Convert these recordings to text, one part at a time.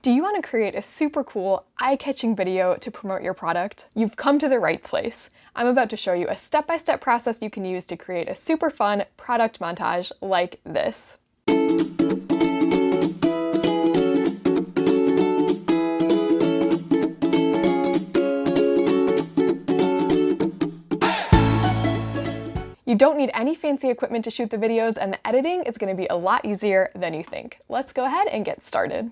Do you want to create a super cool, eye-catching video to promote your product? You've come to the right place. I'm about to show you a step-by-step process you can use to create a super fun product montage like this. You don't need any fancy equipment to shoot the videos, and the editing is going to be a lot easier than you think. Let's go ahead and get started.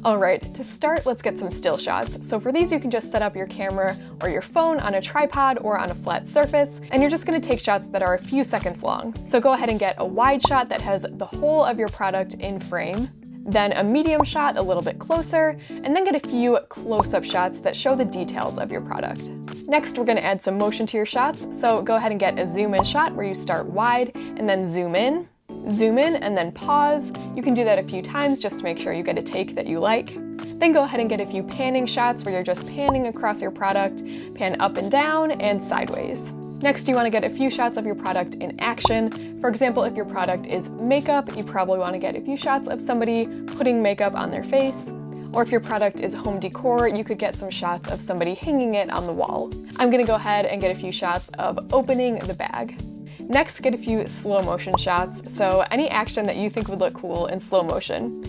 Alright, to start, let's get some still shots. So for these, you can just set up your camera or your phone on a tripod or on a flat surface, and you're just going to take shots that are a few seconds long. So go ahead and get a wide shot that has the whole of your product in frame, then a medium shot a little bit closer, and then get a few close-up shots that show the details of your product. Next, we're going to add some motion to your shots, so go ahead and get a zoom in shot where you start wide and then zoom in, and then pause. You can do that a few times just to make sure you get a take that you like. Then go ahead and get a few panning shots where you're just panning across your product, pan up and down and sideways. Next, you want to get a few shots of your product in action. For example, if your product is makeup, you probably want to get a few shots of somebody putting makeup on their face. Or if your product is home decor, you could get some shots of somebody hanging it on the wall. I'm going to go ahead and get a few shots of opening the bag. Next, get a few slow motion shots, so any action that you think would look cool in slow motion.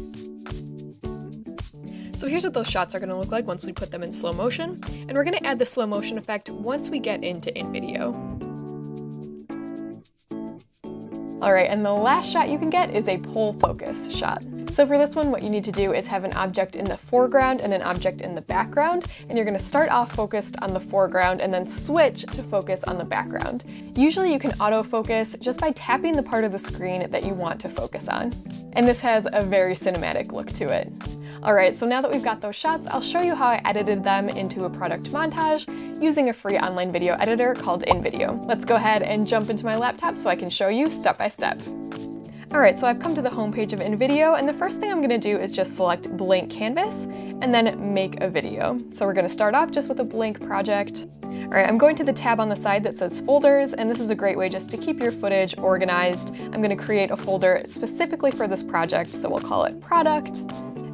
So here's what those shots are going to look like once we put them in slow motion, and we're going to add the slow motion effect once we get into InVideo. Alright, and the last shot you can get is a pull focus shot. So for this one, what you need to do is have an object in the foreground and an object in the background, and you're going to start off focused on the foreground and then switch to focus on the background. Usually you can autofocus just by tapping the part of the screen that you want to focus on. And this has a very cinematic look to it. Alright, so now that we've got those shots, I'll show you how I edited them into a product montage using a free online video editor called InVideo. Let's go ahead and jump into my laptop so I can show you step by step. Alright, so I've come to the home page of InVideo, and the first thing I'm going to do is just select blank canvas and then make a video. So we're going to start off just with a blank project. Alright, I'm going to the tab on the side that says folders, and this is a great way just to keep your footage organized. I'm going to create a folder specifically for this project, so we'll call it product.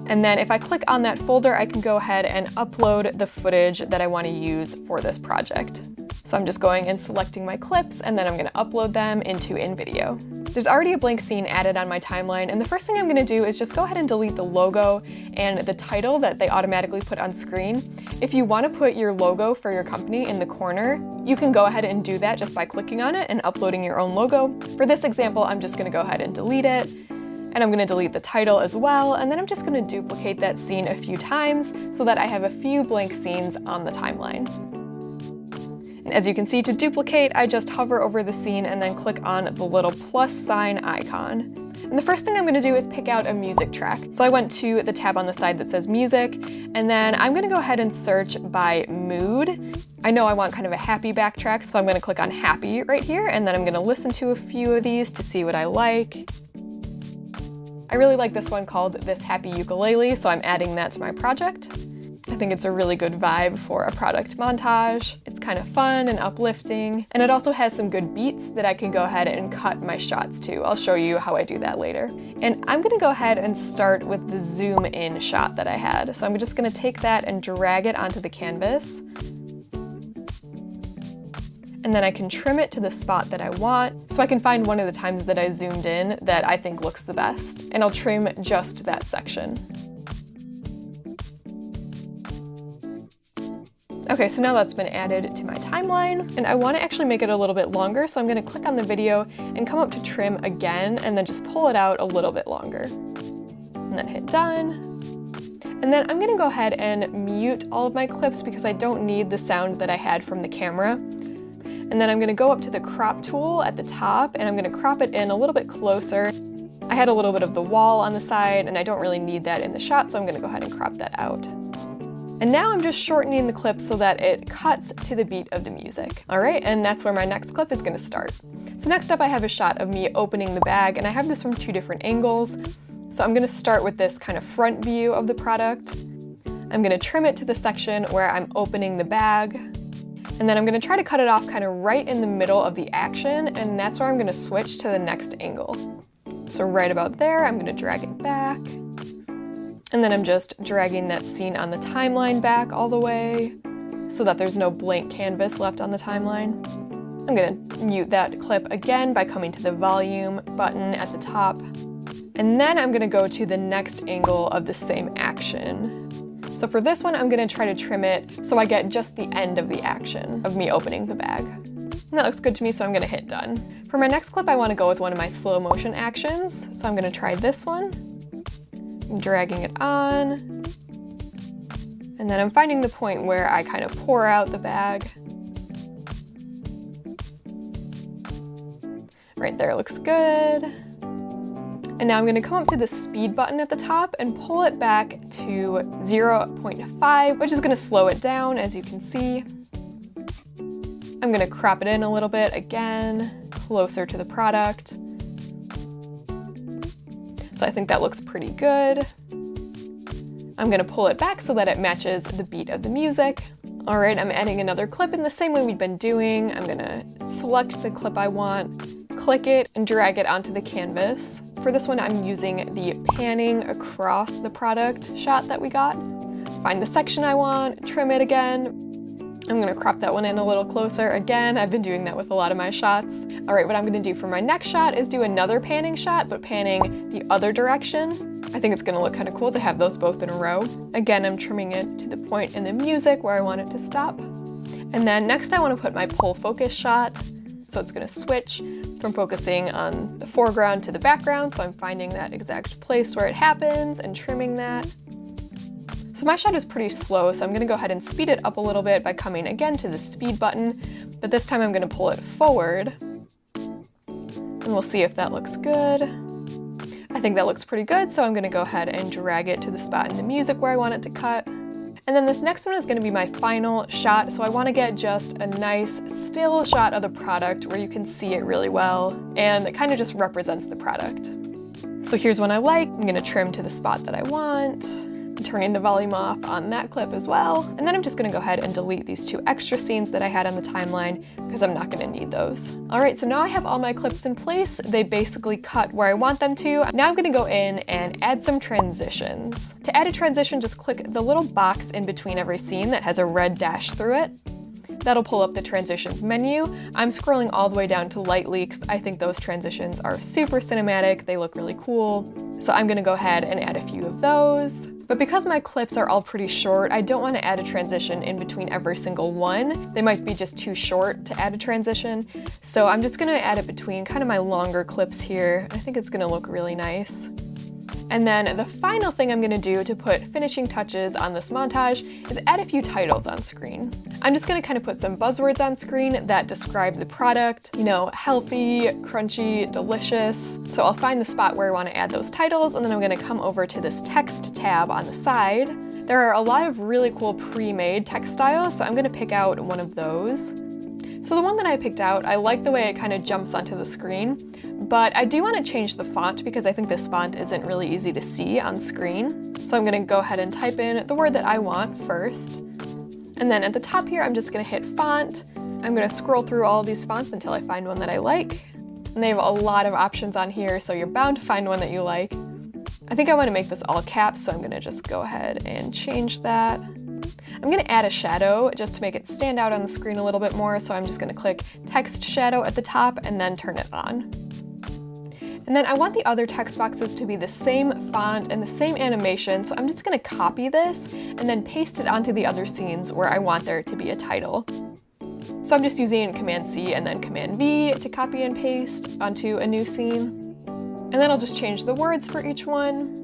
And then if I click on that folder, I can go ahead and upload the footage that I want to use for this project. So I'm just going and selecting my clips, and then I'm going to upload them into InVideo. There's already a blank scene added on my timeline, and the first thing I'm going to do is just go ahead and delete the logo and the title that they automatically put on screen. If you want to put your logo for your company in the corner, you can go ahead and do that just by clicking on it and uploading your own logo. For this example, I'm just going to go ahead and delete it. And I'm going to delete the title as well, and then I'm just going to duplicate that scene a few times so that I have a few blank scenes on the timeline. And as you can see, to duplicate, I just hover over the scene and then click on the little plus sign icon. And the first thing I'm going to do is pick out a music track. So I went to the tab on the side that says music, and then I'm going to go ahead and search by mood. I know I want kind of a happy backtrack, so I'm going to click on happy right here, and then I'm going to listen to a few of these to see what I like. I really like this one called This Happy Ukulele, so I'm adding that to my project. I think it's a really good vibe for a product montage. It's kind of fun and uplifting, and it also has some good beats that I can go ahead and cut my shots to. I'll show you how I do that later. And I'm gonna go ahead and start with the zoom in shot that I had. So I'm just gonna take that and drag it onto the canvas. And then I can trim it to the spot that I want, so I can find one of the times that I zoomed in that I think looks the best, and I'll trim just that section. Okay, so now that's been added to my timeline, and I want to actually make it a little bit longer, so I'm going to click on the video and come up to trim again, and then just pull it out a little bit longer. And then hit done. And then I'm going to go ahead and mute all of my clips because I don't need the sound that I had from the camera. And then I'm going to go up to the crop tool at the top, and I'm going to crop it in a little bit closer. I had a little bit of the wall on the side, and I don't really need that in the shot, so I'm going to go ahead and crop that out. And now I'm just shortening the clip so that it cuts to the beat of the music. Alright, and that's where my next clip is going to start. So next up I have a shot of me opening the bag, and I have this from two different angles. So I'm going to start with this kind of front view of the product. I'm going to trim it to the section where I'm opening the bag. And then I'm going to try to cut it off kind of right in the middle of the action, and that's where I'm going to switch to the next angle. So right about there, I'm going to drag it back. And then I'm just dragging that scene on the timeline back all the way so that there's no blank canvas left on the timeline. I'm gonna mute that clip again by coming to the volume button at the top. And then I'm gonna go to the next angle of the same action. So for this one, I'm gonna try to trim it so I get just the end of the action of me opening the bag. And that looks good to me, so I'm gonna hit done. For my next clip, I wanna go with one of my slow motion actions. So I'm gonna try this one. I'm dragging it on. And then I'm finding the point where I kind of pour out the bag. Right there looks good. And now I'm gonna come up to the speed button at the top and pull it back to 0.5, which is gonna slow it down, as you can see. I'm gonna crop it in a little bit again, closer to the product. So I think that looks pretty good. I'm gonna pull it back so that it matches the beat of the music. All right, I'm adding another clip in the same way we've been doing. I'm gonna select the clip I want, click it, and drag it onto the canvas. For this one, I'm using the panning across the product shot that we got. Find the section I want, trim it again. I'm gonna crop that one in a little closer. Again, I've been doing that with a lot of my shots. All right, what I'm gonna do for my next shot is do another panning shot, but panning the other direction. I think it's gonna look kind of cool to have those both in a row. Again, I'm trimming it to the point in the music where I want it to stop. And then next I wanna put my pull focus shot. So it's gonna switch from focusing on the foreground to the background. So I'm finding that exact place where it happens and trimming that. So my shot is pretty slow, so I'm gonna go ahead and speed it up a little bit by coming again to the speed button, but this time I'm gonna pull it forward. And we'll see if that looks good. I think that looks pretty good, so I'm gonna go ahead and drag it to the spot in the music where I want it to cut. And then this next one is gonna be my final shot, so I wanna get just a nice still shot of the product where you can see it really well, and it kind of just represents the product. So here's one I like. I'm gonna trim to the spot that I want. I'm turning the volume off on that clip as well. And then I'm just gonna go ahead and delete these two extra scenes that I had on the timeline because I'm not gonna need those. All right, so now I have all my clips in place. They basically cut where I want them to. Now I'm gonna go in and add some transitions. To add a transition, just click the little box in between every scene that has a red dash through it. That'll pull up the transitions menu. I'm scrolling all the way down to light leaks. I think those transitions are super cinematic. They look really cool. So I'm gonna go ahead and add a few of those. But because my clips are all pretty short, I don't want to add a transition in between every single one. They might be just too short to add a transition. So I'm just gonna add it between kind of my longer clips here. I think it's gonna look really nice. And then the final thing I'm gonna do to put finishing touches on this montage is add a few titles on screen. I'm just gonna kind of put some buzzwords on screen that describe the product, you know, healthy, crunchy, delicious. So I'll find the spot where I wanna add those titles, and then I'm gonna come over to this text tab on the side. There are a lot of really cool pre-made text styles, so I'm gonna pick out one of those. So the one that I picked out, I like the way it kind of jumps onto the screen, but I do want to change the font because I think this font isn't really easy to see on screen. So I'm going to go ahead and type in the word that I want first. And then at the top here, I'm just going to hit font. I'm going to scroll through all of these fonts until I find one that I like. And they have a lot of options on here, so you're bound to find one that you like. I think I want to make this all caps, so I'm going to just go ahead and change that. I'm gonna add a shadow just to make it stand out on the screen a little bit more, so I'm just gonna click text shadow at the top and then turn it on. And then I want the other text boxes to be the same font and the same animation, so I'm just gonna copy this and then paste it onto the other scenes where I want there to be a title. So I'm just using Command-C and then Command-V to copy and paste onto a new scene. And then I'll just change the words for each one.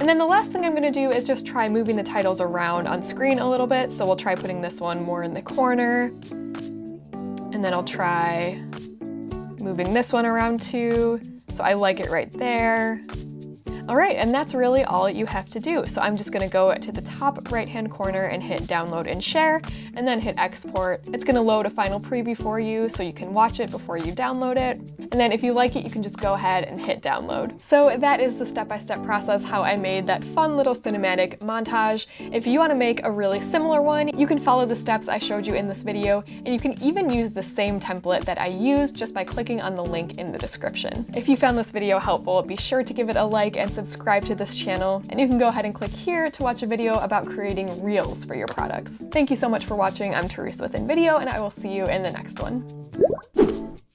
And then the last thing I'm gonna do is just try moving the titles around on screen a little bit. So we'll try putting this one more in the corner. And then I'll try moving this one around too. So I like it right there. All right, and that's really all you have to do. So I'm just gonna go to the top right-hand corner and hit download and share, and then hit export. It's gonna load a final preview for you so you can watch it before you download it. And then if you like it, you can just go ahead and hit download. So that is the step-by-step process how I made that fun little cinematic montage. If you want to make a really similar one, you can follow the steps I showed you in this video, and you can even use the same template that I used just by clicking on the link in the description. If you found this video helpful, be sure to give it a like and subscribe to this channel, and you can go ahead and click here to watch a video about creating reels for your products. Thank you so much for watching. I'm Teresa with InVideo, and I will see you in the next one.